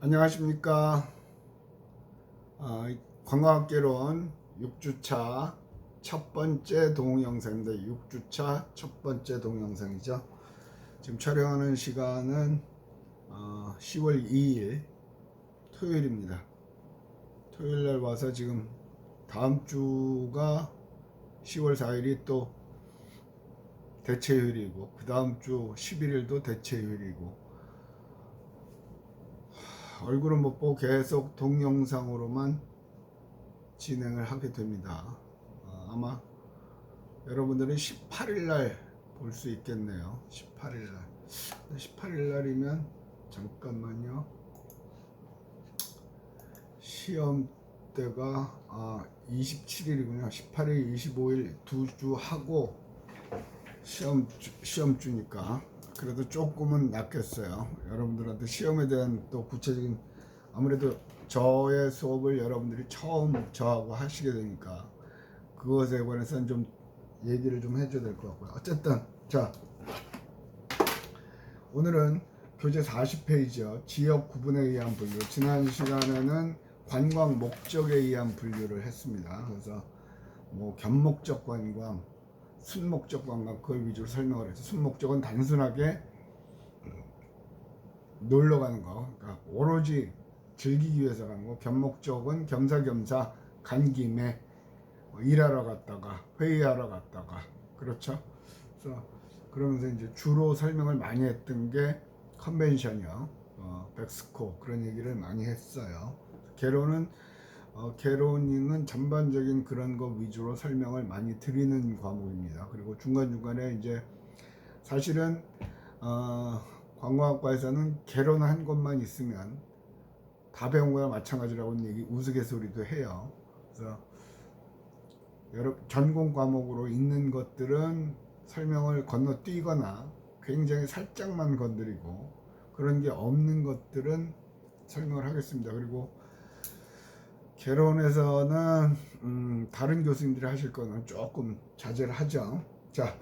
안녕하십니까. 관광학개론 6주차 첫 번째 동영상입니다. 6주차 첫 번째 동영상이죠. 지금 촬영하는 시간은 10월 2일 토요일입니다. 토요일날 와서 지금 다음 주가 10월 4일이 또 대체휴일이고, 그 다음 주 11일도 대체휴일이고, 얼굴은 못 보고 계속 동영상으로만 진행을 하게 됩니다. 아마 여러분들은 18일 날 볼 수 있겠네요. 18일 날. 18일 날이면 잠깐만요. 시험 때가 27일이군요. 18일, 25일 두 주 하고 시험 주니까 그래도 조금은 낫겠어요. 여러분들한테 시험에 대한 또 구체적인, 아무래도 저의 수업을 여러분들이 처음 저하고 하시게 되니까 그것에 관해서는 좀 얘기를 좀 해줘야 될 것 같고요. 어쨌든 자, 오늘은 교재 40페이지요. 지역 구분에 의한 분류. 지난 시간에는 관광 목적에 의한 분류를 했습니다. 그래서 뭐 견목적 관광, 순목적 관광, 그걸 위주로 설명을 했죠. 순목적은 단순하게 놀러 가는 거, 그러니까 오로지 즐기기 위해서 가는 거. 견목적은 겸사겸사 간 김에 일하러 갔다가 회의하러 갔다가, 그렇죠. 그래서 그러면서 이제 주로 설명을 많이 했던 게 컨벤션이요, 백스코, 그런 얘기를 많이 했어요. 개론은 전반적인 그런 거 위주로 설명을 많이 드리는 과목입니다. 그리고 중간중간에 이제 사실은 관광학과에서는 개론한 것만 있으면 다 배운 거나 마찬가지라고 얘기 우스갯소리도 해요. 그래서 여러 전공 과목으로 있는 것들은 설명을 건너뛰거나 굉장히 살짝만 건드리고, 그런 게 없는 것들은 설명을 하겠습니다. 그리고 개론에서는 다른 교수님들이 하실 거는 조금 자제를 하죠. 자,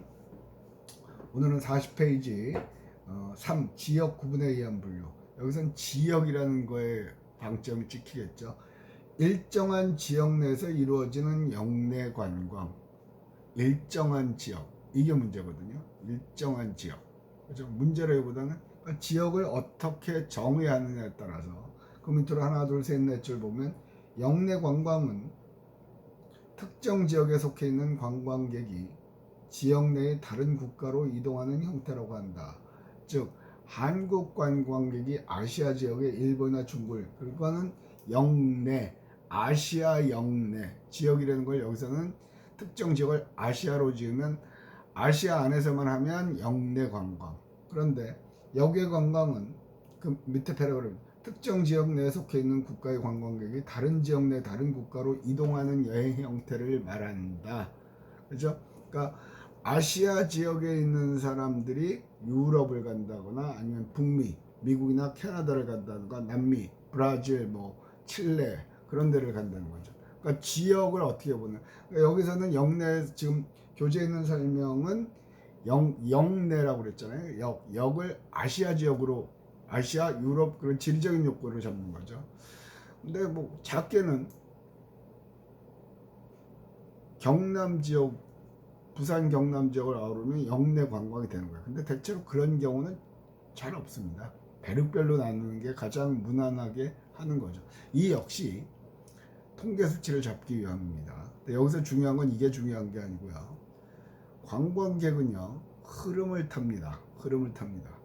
오늘은 40페이지 3. 지역 구분에 의한 분류. 여기서는 지역이라는 거에 방점이 찍히겠죠. 일정한 지역 내에서 이루어지는 영내 관광. 일정한 지역, 이게 문제거든요. 일정한 지역. 그렇죠? 문제라기보다는 지역을 어떻게 정의하느냐에 따라서, 그 밑으로 하나 둘 셋 넷 줄 보면 영내 관광은 특정 지역에 속해 있는 관광객이 지역 내의 다른 국가로 이동하는 형태라고 한다. 즉 한국 관광객이 아시아 지역의 일본이나 중국, 그거는 영내, 아시아 영내 지역이라는 걸, 여기서는 특정 지역을 아시아로 지으면 아시아 안에서만 하면 영내 관광. 그런데 역외 관광은 그 밑에 패러그램, 특정 지역 내에 속해 있는 국가의 관광객이 다른 지역 내 다른 국가로 이동하는 여행 형태를 말한다. 그죠? 그러니까 아시아 지역에 있는 사람들이 유럽을 간다거나 아니면 북미, 미국이나 캐나다를 간다든가 남미, 브라질, 뭐 칠레, 그런 데를 간다는 거죠. 그러니까 지역을 어떻게 보는, 그러니까 여기서는 영내, 지금 교재에 있는 설명은 영내라고 그랬잖아요. 역을 아시아 지역으로, 아시아, 유럽, 그런 지리적인 욕구를 잡는 거죠. 근데 뭐 작게는 경남 지역, 부산 경남 지역을 아우르면 영내 관광이 되는 거예요. 근데 대체로 그런 경우는 잘 없습니다. 배륵별로 나누는 게 가장 무난하게 하는 거죠. 이 역시 통계 수치를 잡기 위함입니다. 근데 여기서 중요한 건 이게 중요한 게 아니고요. 관광객은요, 흐름을 탑니다. 흐름을 탑니다.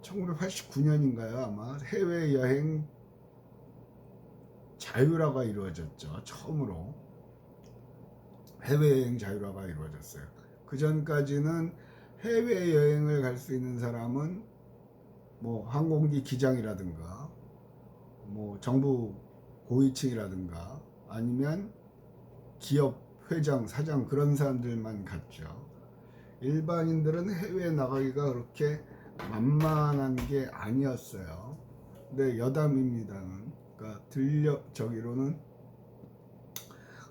1989년인가요? 아마 해외여행 자율화가 이루어졌죠. 처음으로 해외여행 자율화가 이루어졌어요. 그 전까지는 해외여행을 갈 수 있는 사람은 뭐 항공기 기장이라든가 뭐 정부 고위층이라든가 아니면 기업 회장, 사장, 그런 사람들만 갔죠. 일반인들은 해외에 나가기가 그렇게 만만한 게 아니었어요. 근데 여담입니다는, 그러니까 저기로는,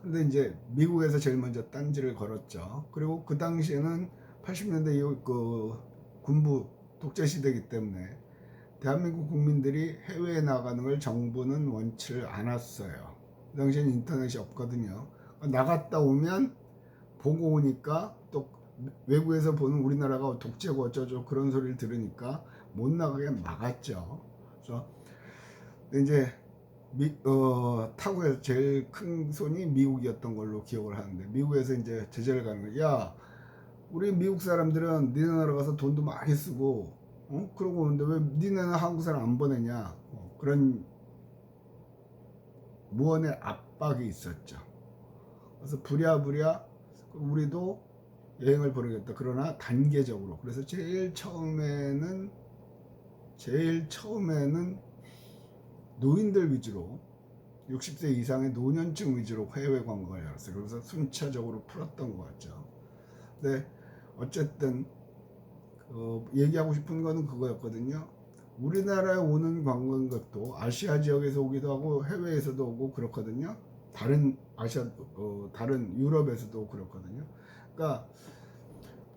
근데 이제 미국에서 제일 먼저 딴지를 걸었죠. 그리고 그 당시에는 80년대 이후 그 군부 독재 시대이기 때문에 대한민국 국민들이 해외에 나가는 걸 정부는 원치를 않았어요. 그 당시에는 인터넷이 없거든요. 나갔다 오면 보고 오니까 또 외국에서 보는 우리나라가 독재고 어쩌고 그런 소리를 들으니까 못 나가게 막았죠. 그래서 이제 타국에서 제일 큰 손이 미국이었던 걸로 기억을 하는데, 미국에서 이제 제재를 가는 거야. 야, 우리 미국 사람들은 니네 나라 가서 돈도 많이 쓰고 그러고 오는데 왜 니네는 한국 사람 안 보내냐, 그런 무언의 압박이 있었죠. 그래서 부랴부랴 우리도 여행을 보내겠다. 그러나 단계적으로. 그래서 제일 처음에는 노인들 위주로, 60세 이상의 노년층 위주로 해외 관광을 열었어요. 그래서 순차적으로 풀었던 것 같죠. 근데 어쨌든 얘기하고 싶은 거는 그거였거든요. 우리나라에 오는 관광객도 아시아 지역에서 오기도 하고 해외에서도 오고 그렇거든요. 다른 다른 유럽에서도 그렇거든요. 그러니까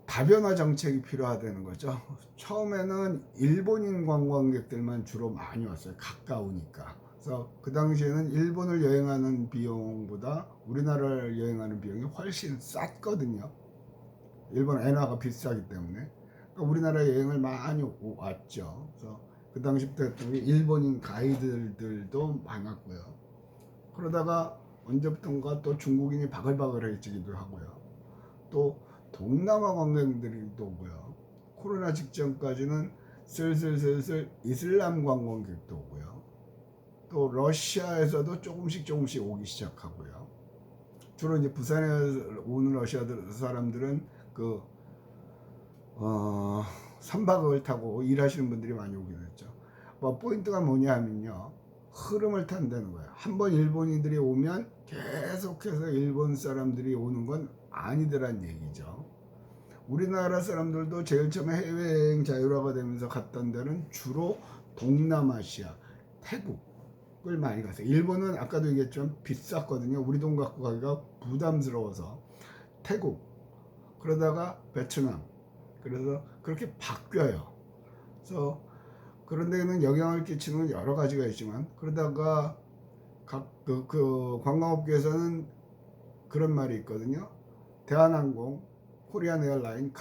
다변화 정책이 필요하다는 거죠. 처음에는 일본인 관광객들만 주로 많이 왔어요. 가까우니까. 그래서 그 당시에는 일본을 여행하는 비용보다 우리나라를 여행하는 비용이 훨씬 쌌거든요. 일본 엔화가 비싸기 때문에. 그러니까 우리나라 여행을 많이 왔죠. 그래서 그 당시부터 일본인 가이드들도 많았고요. 그러다가 언제부턴가 또 중국인이 바글바글해지기도 하고요. 또 동남아 관광객들도 오고요. 코로나 직전까지는 슬슬 이슬람 관광객도 오고요. 또 러시아에서도 조금씩 오기 시작하고요. 주로 이제 부산에 오는 러시아 사람들은 그 선박을 타고 일하시는 분들이 많이 오게 됐죠. 뭐 포인트가 뭐냐 하면요, 흐름을 탄다는 거예요. 한번 일본인들이 오면 계속해서 일본 사람들이 오는 건 아니더란 얘기죠. 우리나라 사람들도 제일 처음에 해외여행 자유화가 되면서 갔던 데는 주로 동남아시아, 태국을 많이 갔어요. 일본은 아까도 얘기했지만 비쌌거든요. 우리 돈 갖고 가기가 부담스러워서 태국, 그러다가 베트남, 그래서 그렇게 바뀌어요. 그래서 그런 데는 영향을 끼치는 여러 가지가 있지만, 그러다가 그 관광업계에서는 그런 말이 있거든요. 대한항공, 코리안 에어라인,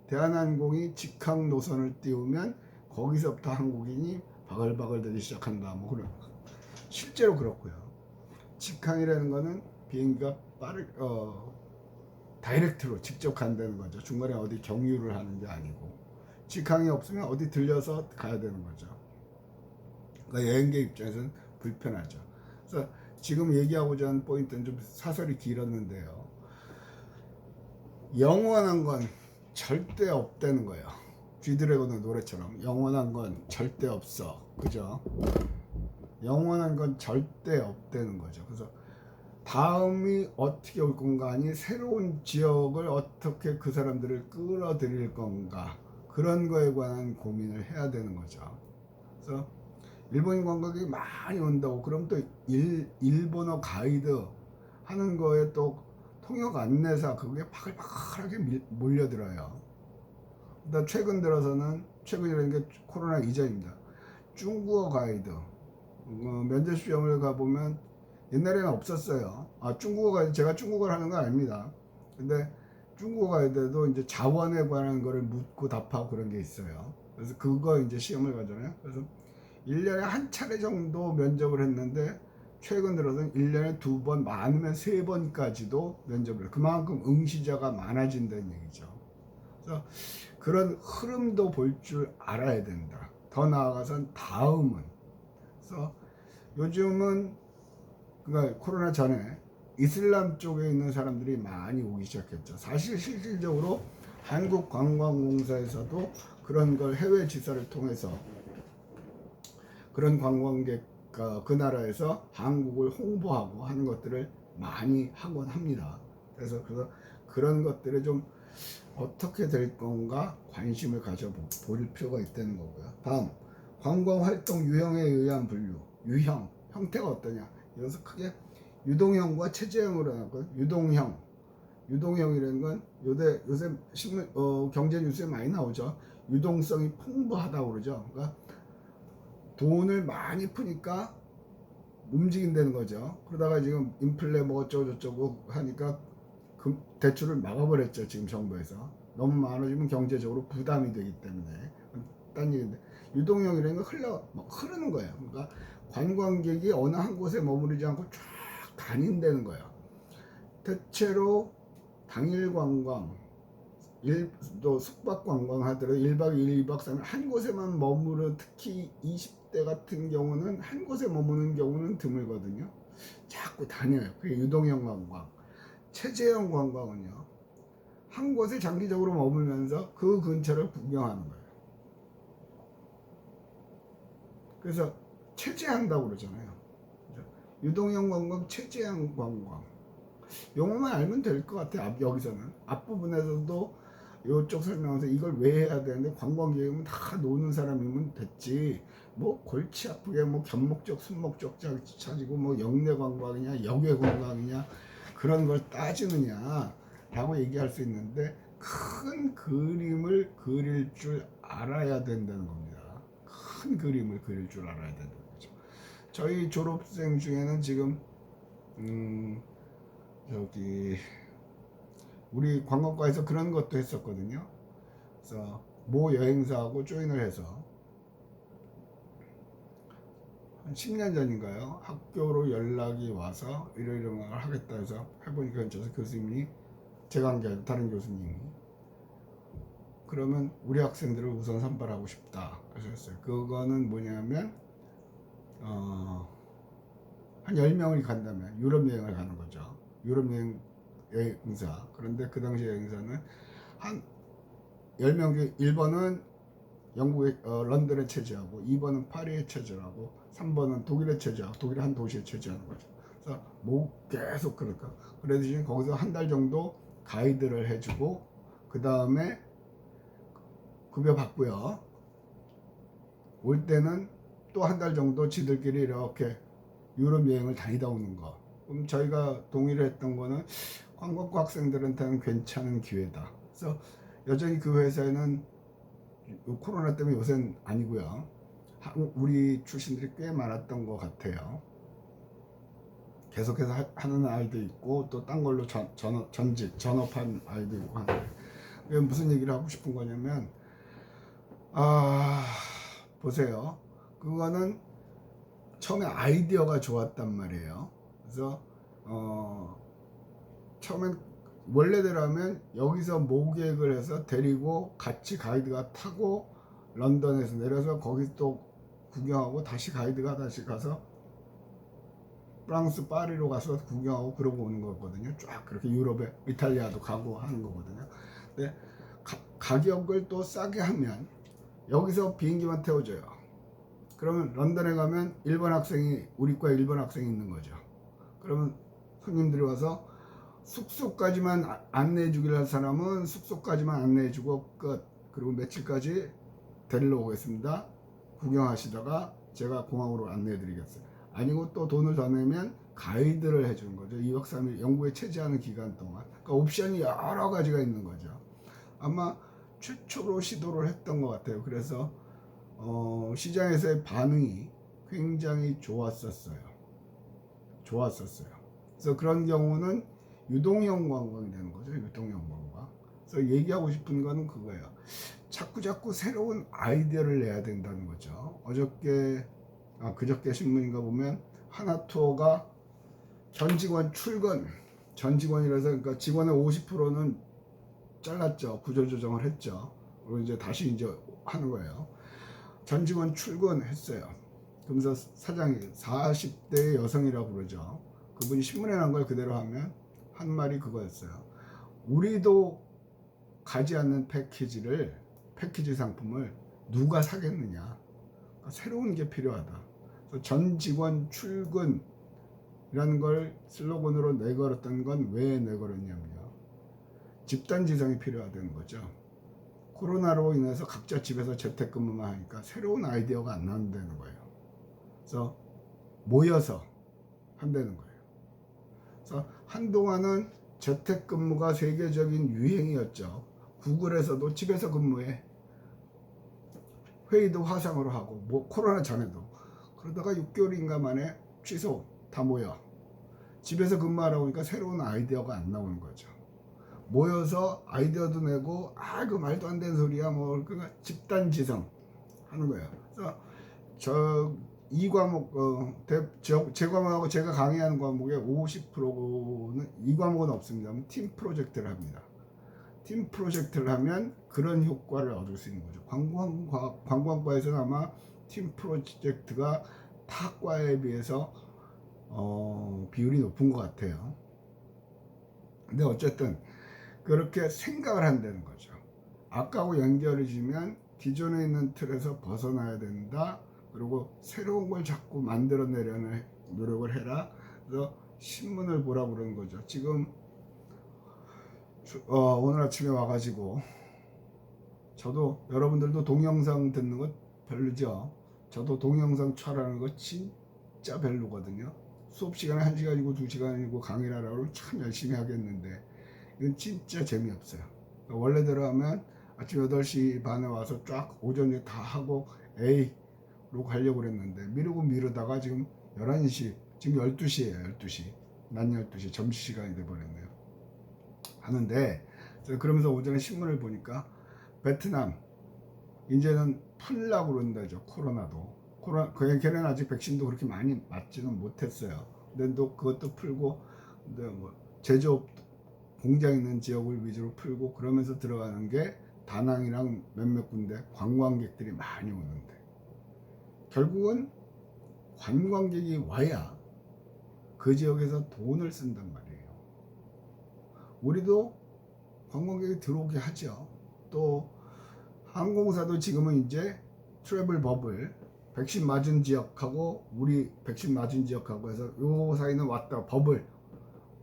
대한항공이 직항 노선을 띄우면 거기서부터 한국인이 바글바글 되기 시작한다. 뭐 그런. 실제로 그렇고요. 직항이라는 거는 비행기가 다이렉트로 직접 간다는 거죠. 중간에 어디 경유를 하는 게 아니고. 직항이 없으면 어디 들려서 가야 되는 거죠. 그러니까 여행객 입장에서는 불편하죠. 그래서 지금 얘기하고자 하는 포인트는 좀 사설이 길었는데요. 영원한 건 절대 없다는 거예요. G드래곤의 노래처럼 영원한 건 절대 없어. 그죠? 영원한 건 절대 없다는 거죠. 그래서 다음이 어떻게 올 건가, 아니 새로운 지역을 어떻게 그 사람들을 끌어들일 건가, 그런 거에 관한 고민을 해야 되는 거죠. 그래서 일본인 관광객이 많이 온다고 그럼 또 일본어 가이드 하는 거에 또 통역 안내사 그게 바글바글하게 몰려들어요. 그다음 최근이라는 게 코로나 이전입니다. 중국어 가이드 면접 시험을 가보면 옛날에는 없었어요. 제가 중국어를 하는 건 아닙니다. 근데 중국어 가이드도 이제 자원에 관한 거를 묻고 답하고 그런 게 있어요. 그래서 그거 이제 시험을 가잖아요. 그래서 1년에 한 차례 정도 면접을 했는데 최근 들어서는 1년에 2번, 많으면 3번까지도 면접을 해요. 그만큼 응시자가 많아진다는 얘기죠. 그래서 그런 흐름도 볼 줄 알아야 된다. 더 나아가선 다음은, 그래서 요즘은 그러니까 코로나 전에 이슬람 쪽에 있는 사람들이 많이 오기 시작했죠. 사실 실질적으로 한국관광공사에서도 그런 걸 해외 지사를 통해서 그런 관광객 그 나라에서 한국을 홍보하고 하는 것들을 많이 하곤 합니다. 그래서 그런 것들에 좀 어떻게 될 건가 관심을 가져볼 필요가 있다는 거고요. 다음, 관광활동 유형에 의한 분류. 유형, 형태가 어떠냐. 여기서 크게 유동형과 체제형으로 나왔거든요. 유동형이라는 건 요새 신문 경제 뉴스에 많이 나오죠. 유동성이 풍부하다고 그러죠. 그러니까 돈을 많이 푸니까 움직인다는 거죠. 그러다가 지금 인플레 뭐 어쩌고 저쩌고 하니까 대출을 막아버렸죠. 지금 정부에서 너무 많아지면 경제적으로 부담이 되기 때문에. 딴 얘기인데 유동형이라는 건 흐르는 거예요. 그러니까 관광객이 어느 한 곳에 머무르지 않고 쫙 다닌다는 거예요. 대체로 당일 관광, 또 숙박 관광 하더라도 1박 2일, 2박 3일 한 곳에만 머무르, 특히 20대 같은 경우는 한 곳에 머무는 경우는 드물거든요. 자꾸 다녀요. 그게 유동형 관광. 체제형 관광은요, 한 곳에 장기적으로 머물면서 그 근처를 구경하는 거예요. 그래서 체제한다고 그러잖아요. 유동형 관광, 체제형 관광. 용어만 알면 될 것 같아요. 여기서는 앞부분에서도 이쪽 설명에서 이걸 왜 해야 되는데, 관광객이면 다 노는 사람이면 됐지, 뭐 골치 아프게 뭐 견목적 순목적 찾이고 뭐 영내 관광이냐 역외 관광이냐 그런 걸 따지느냐 라고 얘기할 수 있는데, 큰 그림을 그릴 줄 알아야 된다는 겁니다. 큰 그림을 그릴 줄 알아야 된다는 거죠. 저희 졸업생 중에는 지금 여기 우리 관광과에서 그런 것도 했었거든요. 그래서 모 여행사하고 조인을 해서 한 10년 전인가요? 학교로 연락이 와서 이러이러한 걸 하겠다 해서 해보니까 저 교수님이, 제가 한 게 아니라 다른 교수님이, 그러면 우리 학생들을 우선 선발하고 싶다 하셨어요. 그거는 뭐냐면 한 10명이 간다면 유럽 여행을 가는 거죠. 유럽 여행사. 그런데 그 당시 여행사는 한 10명 중에 1번은 영국의 런던에 체제하고, 2번은 파리에 체제하고, 3번은 독일에 체제하고, 독일의 한 도시에 체제하는 거죠. 그래서 뭐 계속 그럴까. 그래서 거기서 한 달 정도 가이드를 해주고, 그 다음에 급여 받고요. 올 때는 또 한 달 정도 지들끼리 이렇게 유럽 여행을 다니다 오는 거. 그럼 저희가 동의를 했던 거는 관광과 학생들한테는 괜찮은 기회다. 그래서 여전히 그 회사에는 코로나 때문에 요새는 아니고요, 우리 출신들이 꽤 많았던 것 같아요. 계속해서 하는 아이도 있고, 또 딴 걸로 전업한 아이도 있고 하는데, 무슨 얘기를 하고 싶은 거냐면, 보세요. 그거는 처음에 아이디어가 좋았단 말이에요. 그래서 처음엔 원래대로 하면 여기서 모객을 해서 데리고 같이 가이드가 타고 런던에서 내려서 거기 또 구경하고, 다시 가이드가 다시 가서 프랑스 파리로 가서 구경하고 그러고 오는 거거든요. 쫙 그렇게 유럽에 이탈리아도 가고 하는 거거든요. 근데 가격을 또 싸게 하면 여기서 비행기만 태워줘요. 그러면 런던에 가면 일본 학생이, 우리과 일본 학생이 있는 거죠. 그러면 손님들이 와서 숙소까지만 안내해 주기로 할 사람은 숙소까지만 안내해 주고 끝. 그리고 며칠까지 데리러 오겠습니다. 구경하시다가 제가 공항으로 안내해 드리겠어요. 아니고 또 돈을 더 내면 가이드를 해 주는 거죠. 2박 3일 영국에 체제하는 기간 동안. 그러니까 옵션이 여러 가지가 있는 거죠. 아마 최초로 시도를 했던 것 같아요. 그래서 시장에서의 반응이 굉장히 좋았었어요. 그래서 그런 경우는 유동형 관광이 되는 거죠. 유동형 관광. 그래서 얘기하고 싶은 거는 그거예요. 자꾸 새로운 아이디어를 내야 된다는 거죠. 그저께 신문인가 보면 하나투어가 전 직원 출근, 전 직원이라서, 그러니까 직원의 50%는 잘랐죠. 구조조정을 했죠. 그리고 이제 다시 하는 거예요. 전 직원 출근했어요. 그러면서 사장이 40대 여성이라고 그러죠. 그분이 신문에 난 걸 그대로 하면 한 말이 그거였어요. 우리도 가지 않는 패키지 상품을 누가 사겠느냐. 그러니까 새로운 게 필요하다. 그래서 전 직원 출근이라는 걸 슬로건으로 내걸었던 건 왜 내걸었냐면요, 집단지성이 필요하다는 거죠. 코로나로 인해서 각자 집에서 재택근무만 하니까 새로운 아이디어가 안 나온다는 거예요. 그래서 모여서 한다는 거예요. 그래서 한동안은 재택근무가 세계적인 유행이었죠. 구글에서도 집에서 근무해, 회의도 화상으로 하고, 뭐 코로나 전에도 그러다가 6개월인가 만에 취소, 다 모여. 집에서 근무하라고 하니까 새로운 아이디어가 안 나오는 거죠. 모여서 아이디어도 내고, 그 말도 안 되는 소리야, 뭐, 그러니까 집단지성 하는 거예요. 그래서 이 과목, 제 과목하고 제가 강의하는 과목의 50%는 이 과목은 없습니다. 팀 프로젝트를 합니다. 팀 프로젝트를 하면 그런 효과를 얻을 수 있는 거죠. 관광과에서는 아마 팀 프로젝트가 타 과에 비해서 비율이 높은 것 같아요. 근데 어쨌든 그렇게 생각을 한다는 거죠. 아까하고 연결을 지면 기존에 있는 틀에서 벗어나야 된다. 그리고 새로운 걸 자꾸 만들어내려는 노력을 해라. 그래서 신문을 보라고 그러는 거죠. 지금 오늘 아침에 와가지고, 저도 여러분들도 동영상 듣는 거 별로죠. 저도 동영상 촬영하는 거 진짜 별로거든요. 수업 시간에 1시간이고 2시간이고 강의를 하라고 하면 참 열심히 하겠는데 이건 진짜 재미없어요. 원래대로 하면 아침 8시 반에 와서 쫙 오전에 다 하고 A로 가려고 그랬는데 미루다가 지금 11시, 지금 12시에요. 12시, 낮 12시 점심시간이 돼버렸네요. 하는데, 그러면서 오전에 신문을 보니까 베트남 이제는 풀라고 그런다죠. 코로나도. 걔는 아직 백신도 그렇게 많이 맞지는 못했어요. 근데 또 그것도 풀고, 근데 뭐 제조업 공장 있는 지역을 위주로 풀고, 그러면서 들어가는 게 다낭이랑 몇몇 군데 관광객들이 많이 오는데, 결국은 관광객이 와야 그 지역에서 돈을 쓴단 말이에요. 우리도 관광객이 들어오게 하죠. 또 항공사도 지금은 이제 트래블 버블, 백신 맞은 지역하고 우리 백신 맞은 지역하고 해서 요 사이는 왔다 버블,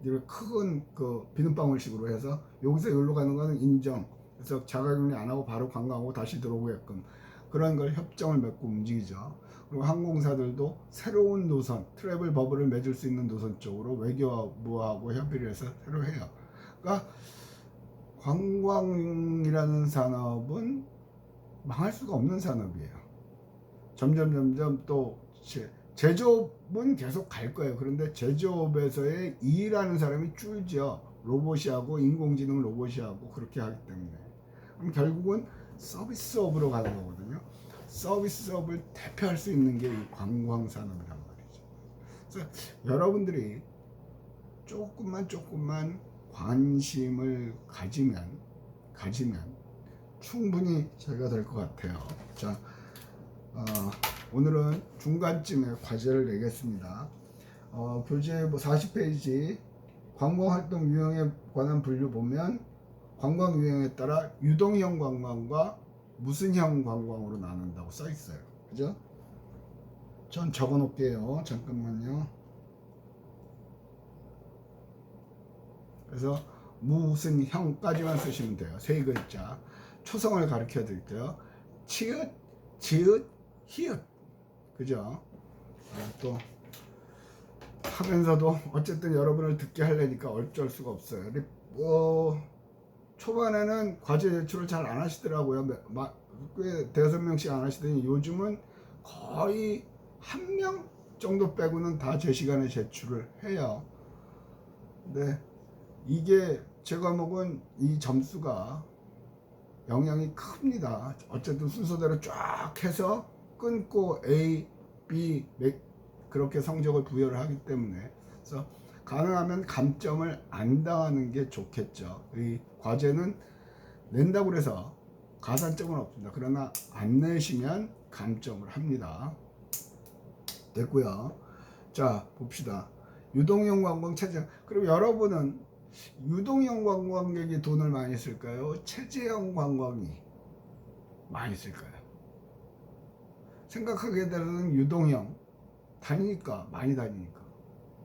이렇게 큰 그 비눗방울식으로 해서 여기서 여기로 가는 거는 인정. 그래서 자가격리 안 하고 바로 관광하고 다시 들어오게끔 그런 걸 협정을 맺고 움직이죠. 그리고 항공사들도 새로운 노선, 트래블 버블을 맺을 수 있는 노선 쪽으로 외교부하고 협의를 해서 새로 해요. 그러니까 관광이라는 산업은 망할 수가 없는 산업이에요. 점점 또 제조업은 계속 갈 거예요. 그런데 제조업에서의 일하는 사람이 줄죠. 로봇이 하고 인공지능 로봇이 하고 그렇게 하기 때문에. 그럼 결국은 서비스업으로 가는 거거든요. 서비스업을 대표할 수 있는 게 이 관광산업이란 말이죠. 그래서 여러분들이 조금만 관심을 가지면 충분히 잘 될 것 같아요. 자, 오늘은 중간쯤에 과제를 내겠습니다. 교재 뭐 40페이지 관광활동 유형에 관한 분류 보면 관광 유형에 따라 유동형 관광과 무슨형 관광으로 나눈다고 써 있어요. 그죠? 전 적어 놓을게요. 잠깐만요. 그래서 무슨 형까지만 쓰시면 돼요. 세 글자. 초성을 가르쳐 드릴게요. 치읓, 지읒, 히읗. 그죠? 또 하면서도 어쨌든 여러분을 듣게 하려니까 어쩔 수가 없어요. 근데 초반에는 과제 제출을 잘 안 하시더라고요. 꽤 대여섯 명씩 안 하시더니 요즘은 거의 1명 정도 빼고는 다 제 시간에 제출을 해요. 근데 이게 제 과목은 이 점수가 영향이 큽니다. 어쨌든 순서대로 쫙 해서 끊고 A, B 그렇게 성적을 부여를 하기 때문에, 그래서 가능하면 감점을 안 당하는 게 좋겠죠. 이 과제는 낸다고 해서 가산점은 없습니다. 그러나 안 내시면 감점을 합니다. 됐고요. 자, 봅시다. 유동형 관광 체제형. 그리고 여러분은 유동형 관광객이 돈을 많이 쓸까요? 체제형 관광이 많이 쓸까요? 생각하게 되는 유동형 다니니까, 많이 다니니까,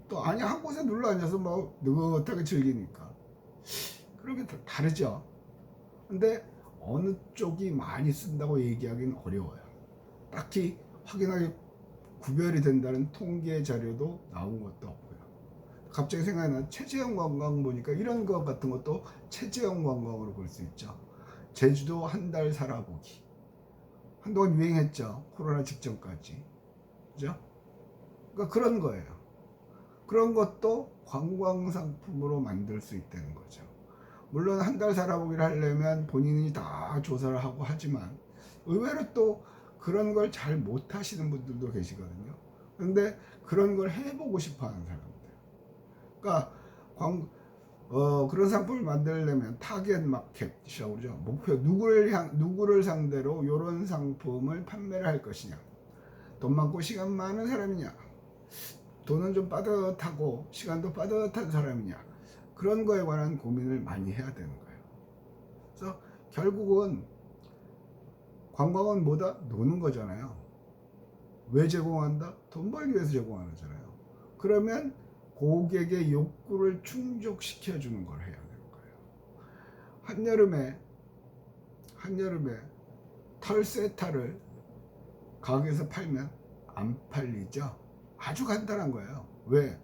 또 아니 한 곳에 눌러 앉아서 뭐 느긋하게 즐기니까, 그렇게 다르죠. 근데 어느 쪽이 많이 쓴다고 얘기하기는 어려워요. 딱히 확인하기 구별이 된다는 통계 자료도 나온 것도 없고요. 갑자기 생각이 나, 체제형 관광 보니까 이런 것 같은 것도 체제형 관광으로 볼 수 있죠. 제주도 한 달 살아보기 한동안 유행했죠. 코로나 직전까지. 그죠? 그러니까 그런 거예요. 그런 것도 관광상품으로 만들 수 있다는 거죠. 물론 한 달 살아보기를 하려면 본인이 다 조사를 하고 하지만 의외로 또 그런 걸 잘 못하시는 분들도 계시거든요. 근데 그런 걸 해보고 싶어 하는 사람들. 그러니까 그런 상품을 만들려면 타겟 마켓이라고 그러죠. 목표, 누구를 상대로 이런 상품을 판매를 할 것이냐. 돈 많고 시간 많은 사람이냐. 돈은 좀 빠듯하고 시간도 빠듯한 사람이냐. 그런 거에 관한 고민을 많이 해야 되는 거예요. 그래서 결국은 관광은 뭐다? 노는 거잖아요. 왜 제공한다? 돈 벌기 위해서 제공하는 거잖아요. 그러면 고객의 욕구를 충족시켜 주는 걸 해야 되는 거예요. 한여름에 털 세타를 가게에서 팔면 안 팔리죠. 아주 간단한 거예요. 왜?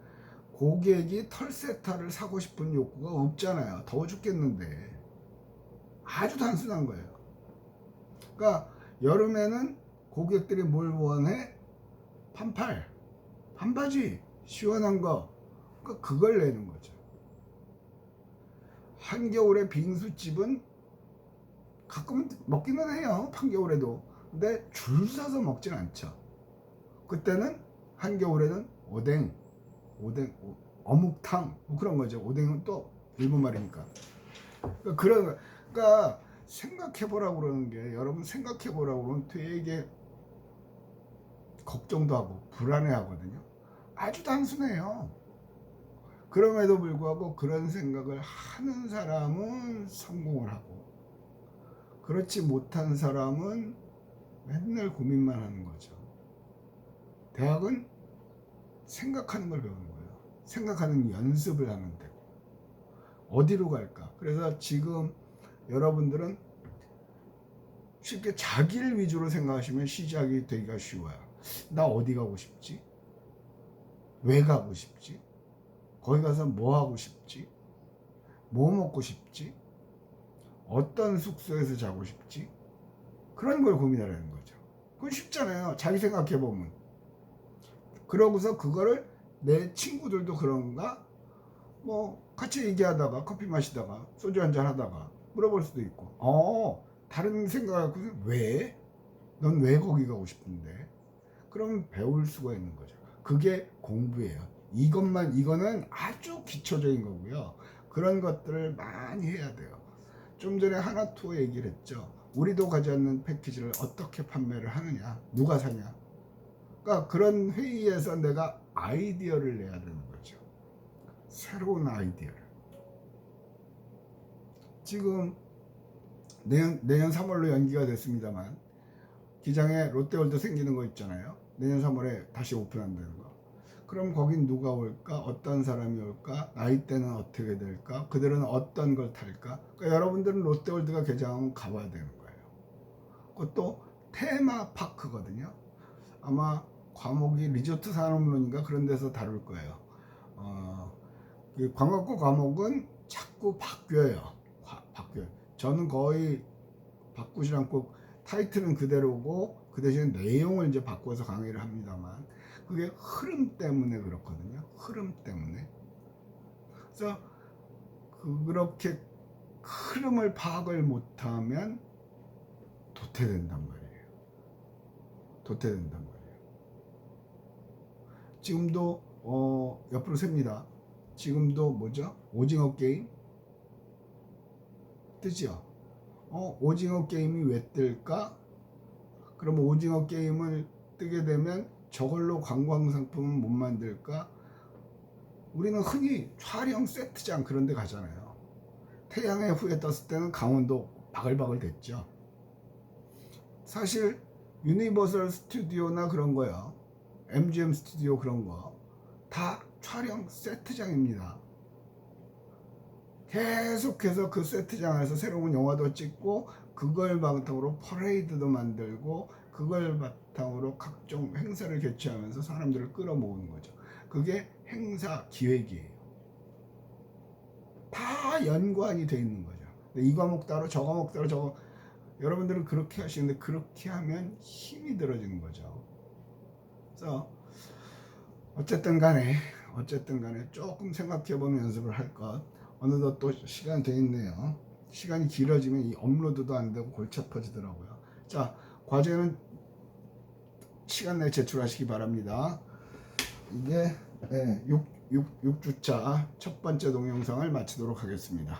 고객이 털 세타를 사고 싶은 욕구가 없잖아요. 더워 죽겠는데. 아주 단순한 거예요. 그러니까 여름에는 고객들이 뭘 원해? 반바지, 시원한 거. 그러니까 그걸 내는 거죠. 한겨울에 빙수집은 가끔 먹기는 해요. 한겨울에도. 근데 줄 서서 먹진 않죠. 그때는 한겨울에는 오뎅, 어묵탕 뭐 그런 거죠. 오뎅은 또 일본 말이니까. 그러니까 생각해 보라고 그러는 게, 여러분 생각해 보라고 그러면 되게 걱정도 하고 불안해 하거든요. 아주 단순해요. 그럼에도 불구하고 그런 생각을 하는 사람은 성공을 하고, 그렇지 못한 사람은 맨날 고민만 하는 거죠. 대학은 생각하는 걸 배우는 거예요. 생각하는 연습을 하면 되고. 어디로 갈까? 그래서 지금 여러분들은 쉽게 자기를 위주로 생각하시면 시작이 되기가 쉬워요. 나 어디 가고 싶지? 왜 가고 싶지? 거기 가서 뭐 하고 싶지? 뭐 먹고 싶지? 어떤 숙소에서 자고 싶지? 그런 걸 고민하라는 거죠. 그건 쉽잖아요. 자기 생각해보면. 그러고서 그거를 내 친구들도 그런가? 뭐 같이 얘기하다가 커피 마시다가 소주 한잔 하다가 물어볼 수도 있고, 다른 생각을 갖고 왜? 넌 왜 거기 가고 싶은데? 그럼 배울 수가 있는 거죠. 그게 공부예요. 이거는 아주 기초적인 거고요. 그런 것들을 많이 해야 돼요. 좀 전에 하나투어 얘기를 했죠. 우리도 가지 않는 패키지를 어떻게 판매를 하느냐, 누가 사냐. 그러니까 그런 회의에서 내가 아이디어를 내야 되는 거죠. 새로운 아이디어를. 지금 내년 3월로 연기가 됐습니다만 기장에 롯데월드 생기는 거 있잖아요. 내년 3월에 다시 오픈한다는 거. 그럼 거긴 누가 올까? 어떤 사람이 올까? 나이대는 어떻게 될까? 그들은 어떤 걸 탈까? 그러니까 여러분들은 롯데월드가 개장하면 가봐야 되는 거예요. 그것도 테마파크거든요. 아마 과목이 리조트 산업론인가 그런 데서 다룰 거예요. 그 관광과 과목은 자꾸 바뀌어요. 저는 거의 바꾸지 않고 타이틀은 그대로고 그 대신 내용을 이제 바꿔서 강의를 합니다만 그게 흐름 때문에 그렇거든요. 흐름 때문에. 그래서 그렇게 흐름을 파악을 못하면 도태된단 말이에요. 지금도 옆으로 셉니다. 지금도 뭐죠? 오징어 게임 뜨죠. 오징어 게임이 왜 뜰까? 그럼 오징어 게임을 뜨게 되면 저걸로 관광 상품은 못 만들까? 우리는 흔히 촬영 세트장 그런 데 가잖아요. 태양의 후예 떴을 때는 강원도 바글바글 됐죠. 사실 유니버설 스튜디오나 그런 거요, MGM 스튜디오 그런 거 다 촬영 세트장입니다. 계속해서 그 세트장에서 새로운 영화도 찍고 그걸 바탕으로 퍼레이드도 만들고 그걸 바탕으로 각종 행사를 개최하면서 사람들을 끌어모으는 거죠. 그게 행사 기획이에요. 다 연관이 돼 있는 거죠. 이 과목 따로 저 과목 따로 저거, 여러분들은 그렇게 하시는데 그렇게 하면 힘이 들어지는 거죠. 그래서 어쨌든 간에 조금 생각해보는 연습을 할 것. 어느덧 또 시간이 돼 있네요. 시간이 길어지면 이 업로드도 안 되고 골치 아파지더라고요. 자, 과제는 시간 내에 제출하시기 바랍니다. 이게 6주차 첫 번째 동영상을 마치도록 하겠습니다.